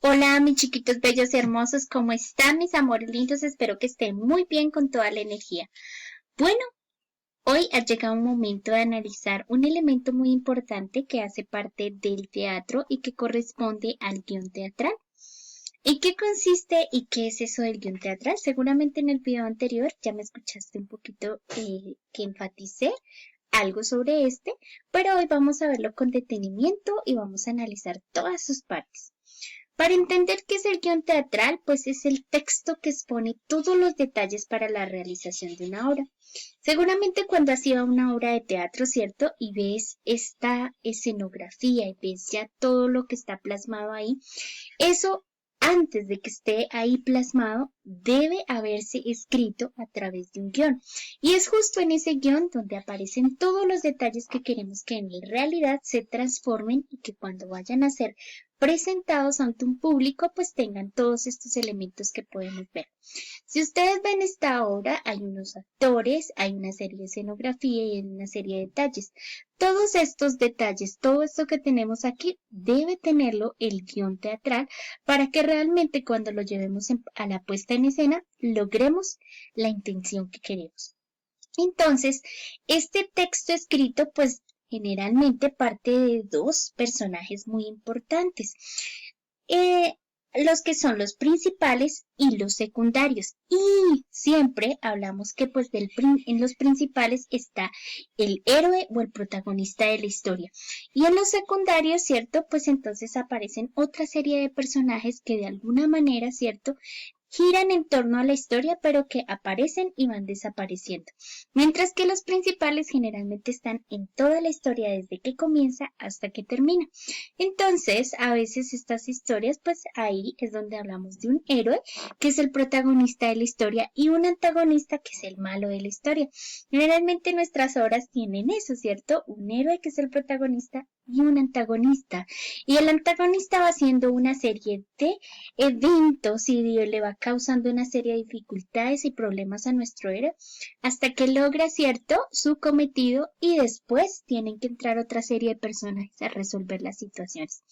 Hola, mis chiquitos bellos y hermosos, ¿cómo están, mis amores lindos? Espero que estén muy bien con toda la energía. Bueno, hoy ha llegado un momento de analizar un elemento muy importante que hace parte del teatro y que corresponde al guión teatral. ¿En qué consiste y qué es eso del guión teatral? Seguramente en el video anterior ya me escuchaste un poquito que enfaticé algo sobre pero hoy vamos a verlo con detenimiento y vamos a analizar todas sus partes. Para entender qué es el guión teatral, pues es el texto que expone todos los detalles para la realización de una obra. Seguramente cuando has ido a una obra de teatro, ¿cierto? Y ves esta escenografía y ves ya todo lo que está plasmado ahí, eso antes de que esté ahí plasmado, debe haberse escrito a través de un guión. Y es justo en ese guión donde aparecen todos los detalles que queremos que en realidad se transformen y que cuando vayan a ser presentados ante un público, pues tengan todos estos elementos que podemos ver. Si ustedes ven esta obra, hay unos actores, hay una serie de escenografía y hay una serie de detalles. Todos estos detalles, todo esto que tenemos aquí, debe tenerlo el guión teatral para que realmente cuando lo llevemos a la puesta en escena, logremos la intención que queremos. Entonces, este texto escrito, pues generalmente parte de dos personajes muy importantes. Eh, los que son los principales y los secundarios. Y siempre hablamos que pues en los principales está el héroe o el protagonista de la historia. Y en los secundarios, ¿cierto? Pues entonces aparecen otra serie de personajes que de alguna manera, ¿cierto? Giran en torno a la historia, pero que aparecen y van desapareciendo. Mientras que los principales generalmente están en toda la historia desde que comienza hasta que termina. Entonces, a veces estas historias, pues ahí es donde hablamos de un héroe, que es el protagonista de la historia, y un antagonista, que es el malo de la historia. Generalmente nuestras obras tienen eso, ¿cierto? Un héroe que es el protagonista y un antagonista. Y el antagonista va haciendo una serie de eventos y le va causando una serie de dificultades y problemas a nuestro héroe hasta que logra, ¿cierto?, su cometido y después tienen que entrar otra serie de personajes a resolver las situaciones.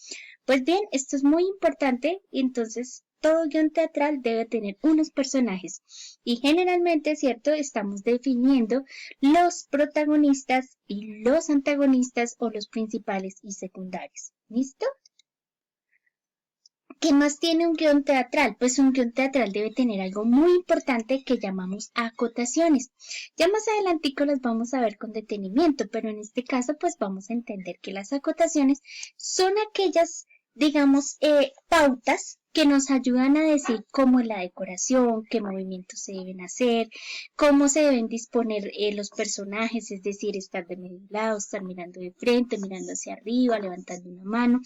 Pues bien, esto es muy importante y entonces todo guión teatral debe tener unos personajes y generalmente, ¿cierto?, estamos definiendo los protagonistas y los antagonistas o los principales y secundarios. ¿Listo? ¿Qué más tiene un guión teatral? Pues un guión teatral debe tener algo muy importante que llamamos acotaciones. Ya más adelantico las vamos a ver con detenimiento, pero en este caso pues vamos a entender que las acotaciones son aquellas, digamos, pautas que nos ayudan a decir cómo es la decoración, qué movimientos se deben hacer, cómo se deben disponer los personajes, es decir, estar de medio lado, estar mirando de frente, mirando hacia arriba, levantando una mano.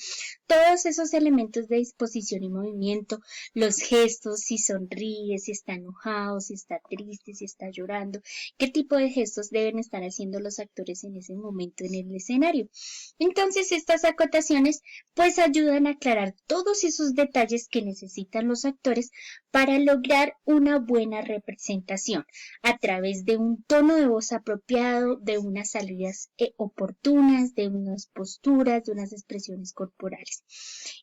Todos esos elementos de disposición y movimiento, los gestos, si sonríe, si está enojado, si está triste, si está llorando, qué tipo de gestos deben estar haciendo los actores en ese momento en el escenario. Entonces, estas acotaciones pues ayudan a aclarar todos esos detalles que necesitan los actores para lograr una buena representación a través de un tono de voz apropiado, de unas salidas oportunas, de unas posturas, de unas expresiones corporales.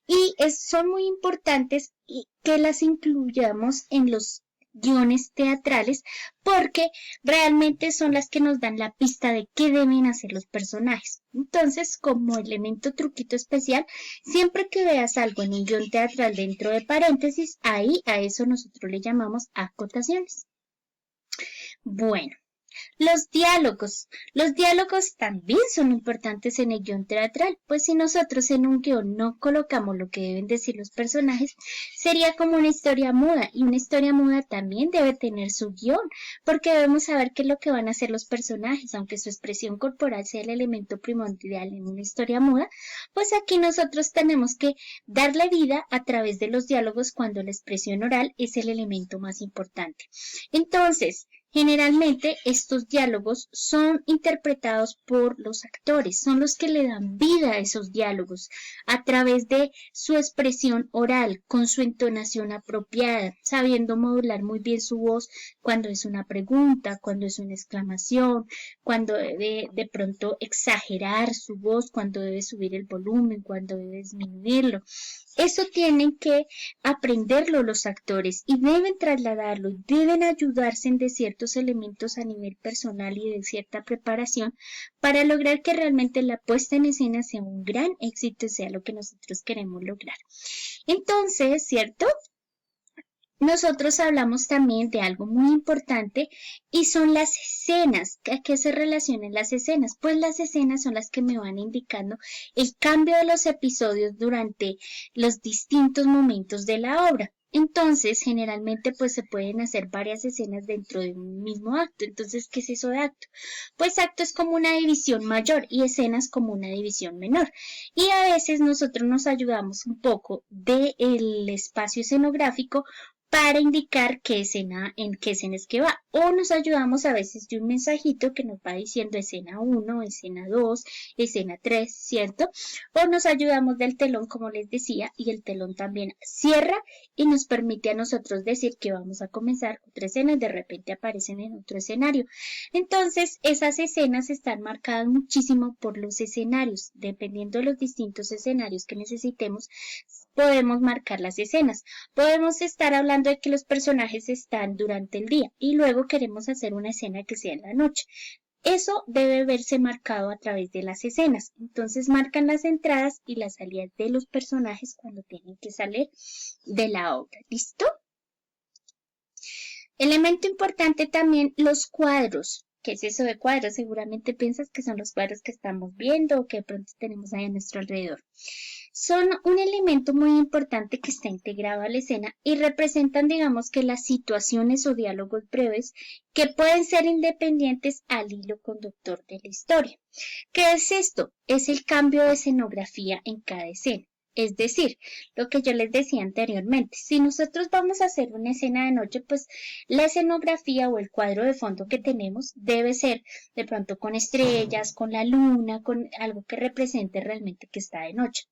Y son muy importantes que las incluyamos en los guiones teatrales porque realmente son las que nos dan la pista de qué deben hacer los personajes. Entonces, como elemento truquito especial, siempre que veas algo en un guión teatral dentro de paréntesis, ahí a eso nosotros le llamamos acotaciones. Bueno, los diálogos. Los diálogos también son importantes en el guión teatral, pues si nosotros en un guión no colocamos lo que deben decir los personajes, sería como una historia muda, y una historia muda también debe tener su guión, porque debemos saber qué es lo que van a hacer los personajes, aunque su expresión corporal sea el elemento primordial en una historia muda, pues aquí nosotros tenemos que darle vida a través de los diálogos cuando la expresión oral es el elemento más importante. Entonces, Generalmente estos diálogos son interpretados por los actores, son los que le dan vida a esos diálogos a través de su expresión oral, con su entonación apropiada, sabiendo modular muy bien su voz cuando es una pregunta, cuando es una exclamación, cuando debe de pronto exagerar su voz, cuando debe subir el volumen, cuando debe disminuirlo. Eso tienen que aprenderlo los actores y deben trasladarlo y deben ayudarse de ciertos elementos a nivel personal y de cierta preparación para lograr que realmente la puesta en escena sea un gran éxito y sea lo que nosotros queremos lograr. Entonces, ¿cierto? Nosotros hablamos también de algo muy importante y son las escenas. ¿A qué se relacionan las escenas? Pues las escenas son las que me van indicando el cambio de los episodios durante los distintos momentos de la obra. Entonces, generalmente, pues se pueden hacer varias escenas dentro de un mismo acto. Entonces, ¿qué es eso de acto? Pues acto es como una división mayor y escenas como una división menor. Y a veces nosotros nos ayudamos un poco del espacio escenográfico para indicar en qué escena es que va. O nos ayudamos a veces de un mensajito que nos va diciendo escena 1, escena 2, escena 3, ¿cierto? O nos ayudamos del telón, como les decía, y el telón también cierra y nos permite a nosotros decir que vamos a comenzar otra escena y de repente aparecen en otro escenario. Entonces, esas escenas están marcadas muchísimo por los escenarios. Dependiendo de los distintos escenarios que necesitemos, podemos marcar las escenas. Podemos estar hablando de que los personajes están durante el día y luego queremos hacer una escena que sea en la noche. Eso debe verse marcado a través de las escenas. Entonces marcan las entradas y las salidas de los personajes cuando tienen que salir de la obra. ¿Listo? Elemento importante también, los cuadros. ¿Qué es eso de cuadros? Seguramente piensas que son los cuadros que estamos viendo o que de pronto tenemos ahí a nuestro alrededor. Son un elemento muy importante que está integrado a la escena y representan, digamos, que las situaciones o diálogos breves que pueden ser independientes al hilo conductor de la historia. ¿Qué es esto? Es el cambio de escenografía en cada escena. Es decir, lo que yo les decía anteriormente, si nosotros vamos a hacer una escena de noche, pues la escenografía o el cuadro de fondo que tenemos debe ser de pronto con estrellas, con la luna, con algo que represente realmente que está de noche.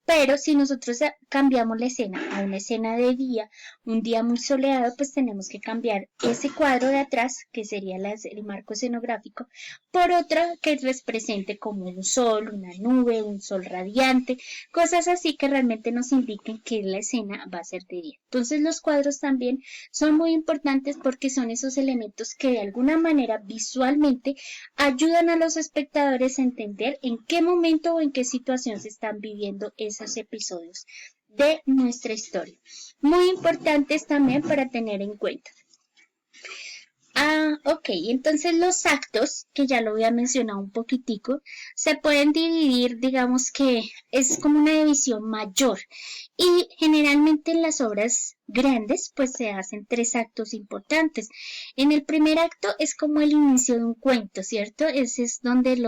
Pero si nosotros cambiamos la escena a una escena de día, un día muy soleado, pues tenemos que cambiar ese cuadro de atrás, que sería el marco escenográfico, por otra que represente como un sol, una nube, un sol radiante, cosas así que realmente nos indiquen que la escena va a ser de día. Entonces los cuadros también son muy importantes porque son esos elementos que de alguna manera visualmente ayudan a los espectadores a entender en qué momento o en qué situación se están viviendo esos episodios de nuestra historia. Muy importantes también para tener en cuenta. Ok, entonces los actos, que ya lo había mencionado un poquitico, se pueden dividir, digamos que es como una división mayor y generalmente en las obras grandes pues se hacen 3 actos importantes. En el primer acto es como el inicio de un cuento, ¿cierto? Ese es donde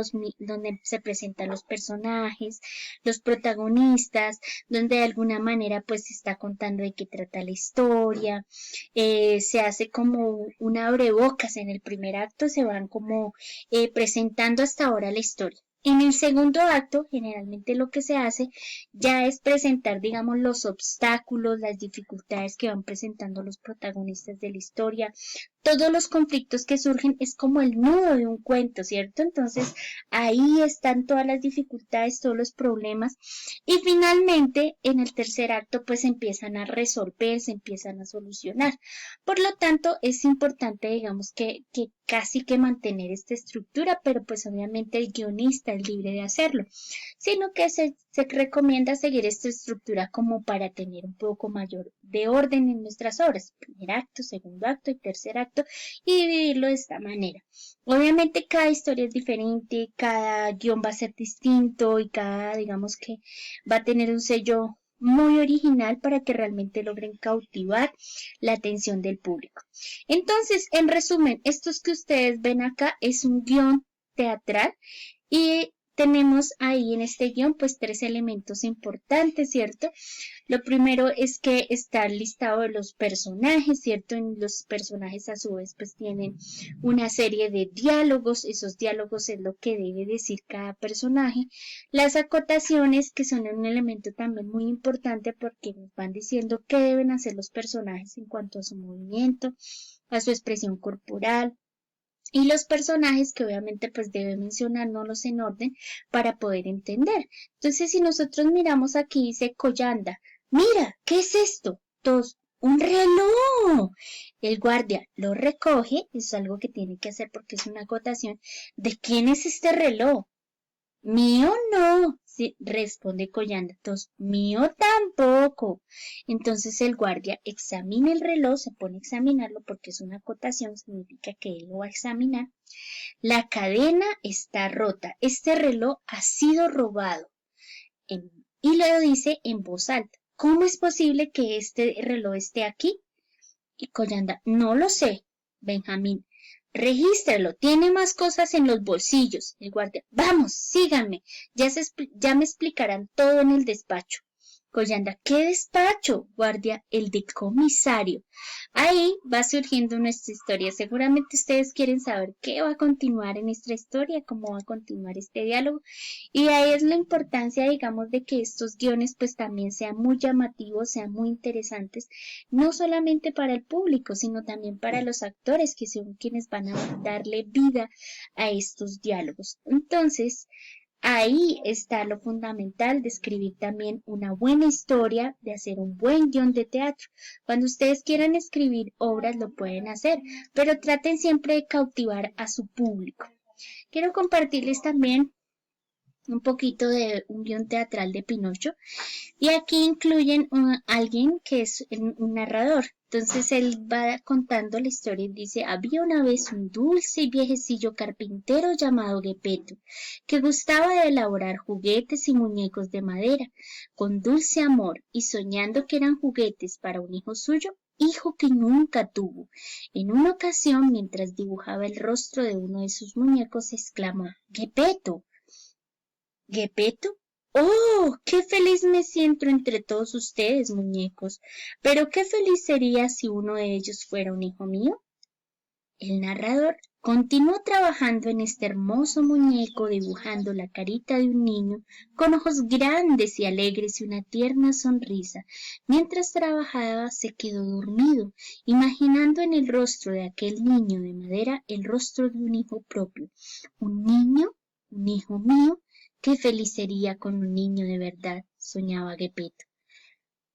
se presentan los personajes, los protagonistas, donde de alguna manera pues se está contando de qué trata la historia, se hace como un abrebocas en el primer acto, se van como presentando hasta ahora la historia. En el segundo acto, generalmente lo que se hace ya es presentar, digamos, los obstáculos, las dificultades que van presentando los protagonistas de la historia, todos los conflictos que surgen, es como el nudo de un cuento, ¿cierto? Entonces, ahí están todas las dificultades, todos los problemas, y finalmente, en el tercer acto, pues empiezan a resolver, se empiezan a solucionar. Por lo tanto, es importante, digamos, que casi que mantener esta estructura, pero pues obviamente el guionista es libre de hacerlo, sino que se recomienda seguir esta estructura como para tener un poco mayor de orden en nuestras obras, primer acto, segundo acto y tercer acto, y dividirlo de esta manera. Obviamente cada historia es diferente, cada guión va a ser distinto y cada, digamos que va a tener un sello muy original para que realmente logren cautivar la atención del público. Entonces, en resumen, estos que ustedes ven acá es un guión teatral y tenemos ahí en este guión pues 3 elementos importantes, ¿cierto? Lo primero es que está el listado de los personajes, ¿cierto? En los personajes a su vez pues tienen una serie de diálogos, esos diálogos es lo que debe decir cada personaje. Las acotaciones, que son un elemento también muy importante porque nos van diciendo qué deben hacer los personajes en cuanto a su movimiento, a su expresión corporal, y los personajes que obviamente pues debe mencionárnoslos en orden para poder entender. Entonces si nosotros miramos aquí dice Collanda, mira, ¿qué es esto? Todos, un reloj. El guardia lo recoge, es algo que tiene que hacer porque es una acotación. ¿De quién es este reloj? Mío no, sí, responde Collanda. Entonces, mío tampoco. Entonces el guardia examina el reloj, se pone a examinarlo porque es una acotación, significa que él lo va a examinar. La cadena está rota. Este reloj ha sido robado. Y lo dice en voz alta. ¿Cómo es posible que este reloj esté aquí? Y Collanda, no lo sé. Benjamín, regístralo, tiene más cosas en los bolsillos. El guardia, vamos, síganme, ya me explicarán todo en el despacho. Collanda, ¿qué despacho? Guardia, el de comisario. Ahí va surgiendo nuestra historia. Seguramente ustedes quieren saber qué va a continuar en nuestra historia, cómo va a continuar este diálogo. Y ahí es la importancia, digamos, de que estos guiones pues también sean muy llamativos, sean muy interesantes, no solamente para el público, sino también para los actores, que son quienes van a darle vida a estos diálogos. Entonces, ahí está lo fundamental de escribir también una buena historia, de hacer un buen guión de teatro. Cuando ustedes quieran escribir obras lo pueden hacer, pero traten siempre de cautivar a su público. Quiero compartirles también un poquito de un guión teatral de Pinocho y aquí incluyen alguien que es un narrador. Entonces él va contando la historia y dice, había una vez un dulce y viejecillo carpintero llamado Gepetto, que gustaba de elaborar juguetes y muñecos de madera, con dulce amor y soñando que eran juguetes para un hijo suyo, hijo que nunca tuvo. En una ocasión, mientras dibujaba el rostro de uno de sus muñecos, exclamó, Gepetto, ¿Gepetto? ¡Oh! ¡Qué feliz me siento entre todos ustedes, muñecos! Pero qué feliz sería si uno de ellos fuera un hijo mío. El narrador continuó trabajando en este hermoso muñeco, dibujando la carita de un niño con ojos grandes y alegres y una tierna sonrisa. Mientras trabajaba se quedó dormido, imaginando en el rostro de aquel niño de madera el rostro de un hijo propio. ¿Un niño? ¿Un hijo mío? Qué feliz sería con un niño de verdad, soñaba Gepetto.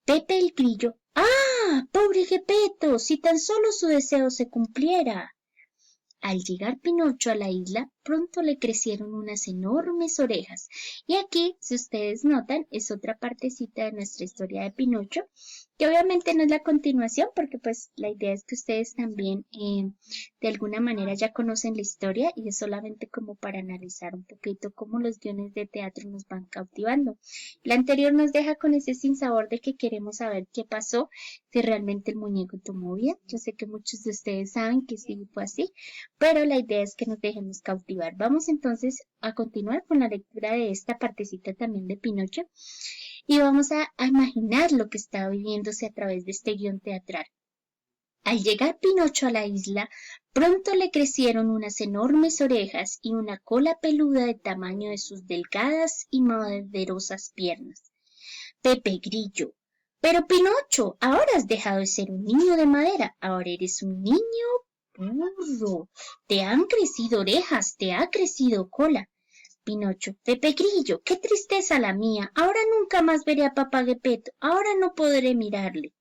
Pepe el Grillo. ¡Ah! ¡Pobre Gepetto! Si tan solo su deseo se cumpliera. Al llegar Pinocho a la isla, pronto le crecieron unas enormes orejas. Y aquí, si ustedes notan, es otra partecita de nuestra historia de Pinocho, que obviamente no es la continuación, porque pues la idea es que ustedes también de alguna manera ya conocen la historia y es solamente como para analizar un poquito cómo los guiones de teatro nos van cautivando. La anterior nos deja con ese sinsabor de que queremos saber qué pasó, si realmente el muñeco tomó vida. Yo sé que muchos de ustedes saben que sí fue así, pero la idea es que nos dejemos cautivar. Vamos entonces a continuar con la lectura de esta partecita también de Pinocho y vamos a imaginar lo que está viviéndose a través de este guión teatral. Al llegar Pinocho a la isla, pronto le crecieron unas enormes orejas y una cola peluda del tamaño de sus delgadas y maderosas piernas. Pepe Grillo. Pero Pinocho, ahora has dejado de ser un niño de madera, ahora eres un niño burro. Te han crecido orejas, te ha crecido cola. Pinocho, Pepe Grillo, qué tristeza la mía. Ahora nunca más veré a papá Gepetto. Ahora no podré mirarle.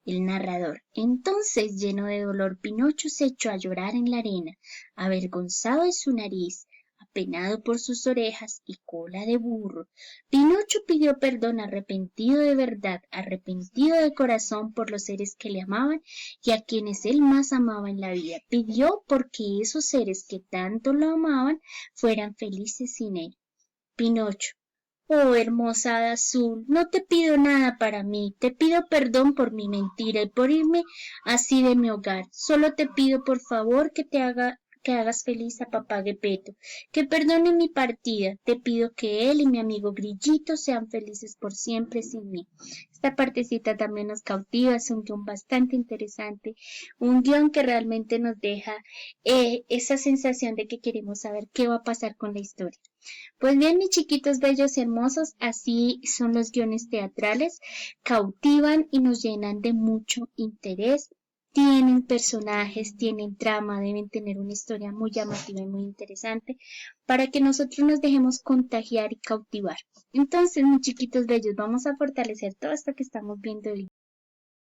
El narrador. Entonces, lleno de dolor, Pinocho se echó a llorar en la arena, avergonzado de su nariz, apenado por sus orejas y cola de burro. Pinocho pidió perdón arrepentido de verdad, arrepentido de corazón por los seres que le amaban y a quienes él más amaba en la vida. Pidió porque esos seres que tanto lo amaban fueran felices sin él. Pinocho. Oh, hermosa hada azul, no te pido nada para mí, te pido perdón por mi mentira y por irme así de mi hogar. Solo te pido por favor que hagas feliz a papá Gepetto, que perdone mi partida. Te pido que él y mi amigo Grillito sean felices por siempre sin mí. Esta partecita también nos cautiva, es un guión bastante interesante, un guión que realmente nos deja esa sensación de que queremos saber qué va a pasar con la historia. Pues bien, mis chiquitos bellos y hermosos, así son los guiones teatrales, cautivan y nos llenan de mucho interés. Tienen personajes, tienen trama, deben tener una historia muy llamativa y muy interesante para que nosotros nos dejemos contagiar y cautivar. Entonces, mis chiquitos bellos, vamos a fortalecer todo esto que estamos viendo hoy.